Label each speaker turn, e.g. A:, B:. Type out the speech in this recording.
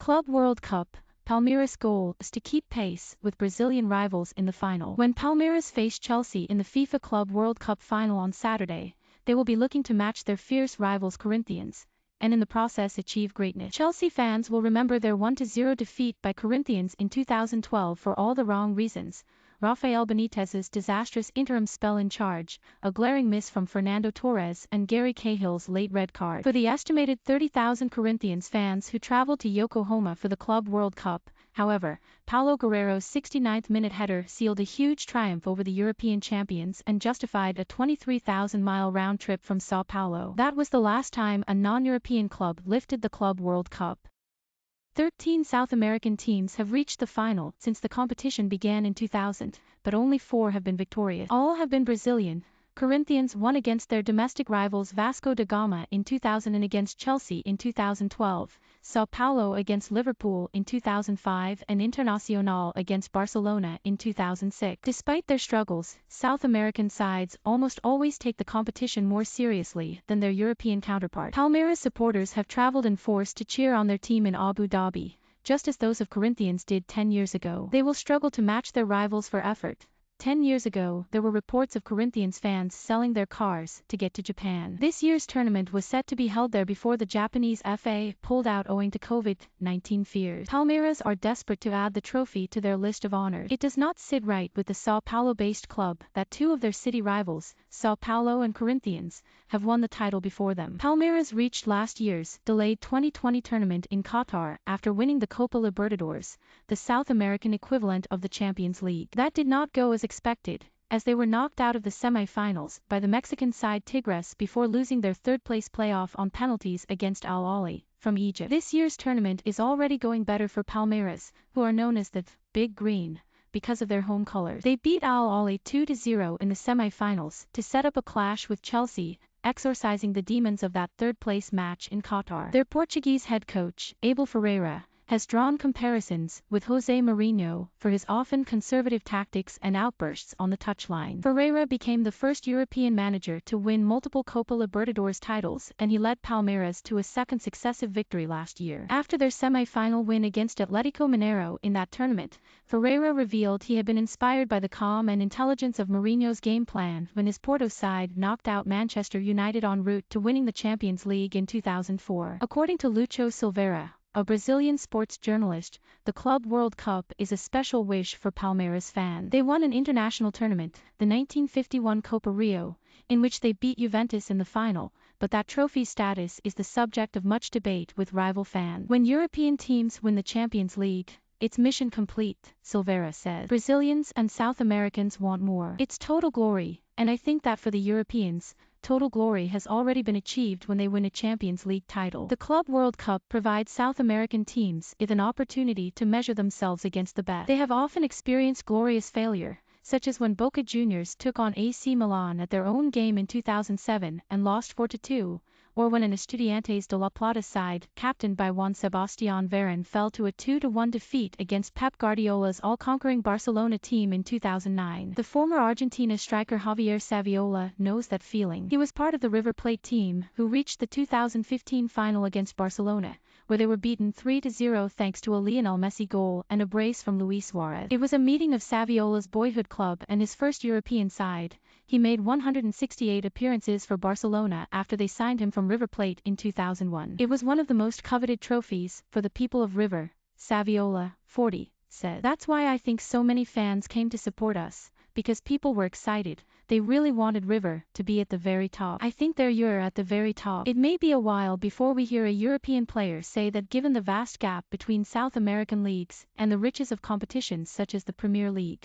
A: Club World Cup. Palmeiras' goal is to keep pace with Brazilian rivals in the final. When Palmeiras face Chelsea in the FIFA Club World Cup final on Saturday, they will be looking to match their fierce rivals Corinthians, and in the process achieve greatness. Chelsea fans will remember their 1-0 defeat by Corinthians in 2012 for all the wrong reasons. Rafael Benitez's disastrous interim spell in charge, a glaring miss from Fernando Torres and Gary Cahill's late red card. For the estimated 30,000 Corinthians fans who traveled to Yokohama for the Club World Cup, however, Paulo Guerrero's 69th-minute header sealed a huge triumph over the European champions and justified a 23,000-mile round trip from Sao Paulo. That was the last time a non-European club lifted the Club World Cup. 13 South American teams have reached the final since the competition began in 2000, but only 4 have been victorious. All have been Brazilian. Corinthians won against their domestic rivals Vasco da Gama in 2000 and against Chelsea in 2012, Sao Paulo against Liverpool in 2005 and Internacional against Barcelona in 2006. Despite their struggles, South American sides almost always take the competition more seriously than their European counterpart. Palmeiras supporters have traveled in force to cheer on their team in Abu Dhabi, just as those of Corinthians did 10 years ago. They will struggle to match their rivals for effort. 10 years ago, there were reports of Corinthians fans selling their cars to get to Japan. This year's tournament was set to be held there before the Japanese FA pulled out owing to COVID-19 fears. Palmeiras are desperate to add the trophy to their list of honors. It does not sit right with the Sao Paulo-based club that 2 of their city rivals, Sao Paulo and Corinthians, have won the title before them. Palmeiras reached last year's delayed 2020 tournament in Qatar after winning the Copa Libertadores, the South American equivalent of the Champions League. That did not go as expected, as they were knocked out of the semi-finals by the Mexican side Tigres before losing their third-place playoff on penalties against Al Ahly from Egypt. This year's tournament is already going better for Palmeiras, who are known as the Big Green because of their home colors. They beat Al Ahly 2-0 in the semi-finals to set up a clash with Chelsea, exorcising the demons of that third-place match in Qatar. Their Portuguese head coach, Abel Ferreira, has drawn comparisons with Jose Mourinho for his often conservative tactics and outbursts on the touchline. Ferreira became the first European manager to win multiple Copa Libertadores titles, and he led Palmeiras to a second successive victory last year. After their semi-final win against Atlético Mineiro in that tournament, Ferreira revealed he had been inspired by the calm and intelligence of Mourinho's game plan when his Porto side knocked out Manchester United en route to winning the Champions League in 2004. According to Lucho Silveira, a Brazilian sports journalist, the Club World Cup is a special wish for Palmeiras fans. They won an international tournament, the 1951 Copa Rio, in which they beat Juventus in the final, but that trophy's status is the subject of much debate with rival fans. When European teams win the Champions League, it's mission complete, Silveira said. Brazilians and South Americans want more. It's total glory, and I think that for the Europeans, total glory has already been achieved when they win a Champions League title. The Club World Cup provides South American teams with an opportunity to measure themselves against the best. They have often experienced glorious failure, such as when Boca Juniors took on AC Milan at their own game in 2007 and lost 4-2, or when an Estudiantes de La Plata side, captained by Juan Sebastián Veron, fell to a 2-1 defeat against Pep Guardiola's all-conquering Barcelona team in 2009. The former Argentina striker Javier Saviola knows that feeling. He was part of the River Plate team, who reached the 2015 final against Barcelona, where they were beaten 3-0 thanks to a Lionel Messi goal and a brace from Luis Suarez. It was a meeting of Saviola's boyhood club and his first European side. He made 168 appearances for Barcelona after they signed him from River Plate in 2001. It was one of the most coveted trophies for the people of River, Saviola, 40, said. That's why I think so many fans came to support us, because people were excited. They really wanted River to be at the very top. I think you're at the very top. It may be a while before we hear a European player say that given the vast gap between South American leagues and the riches of competitions such as the Premier League.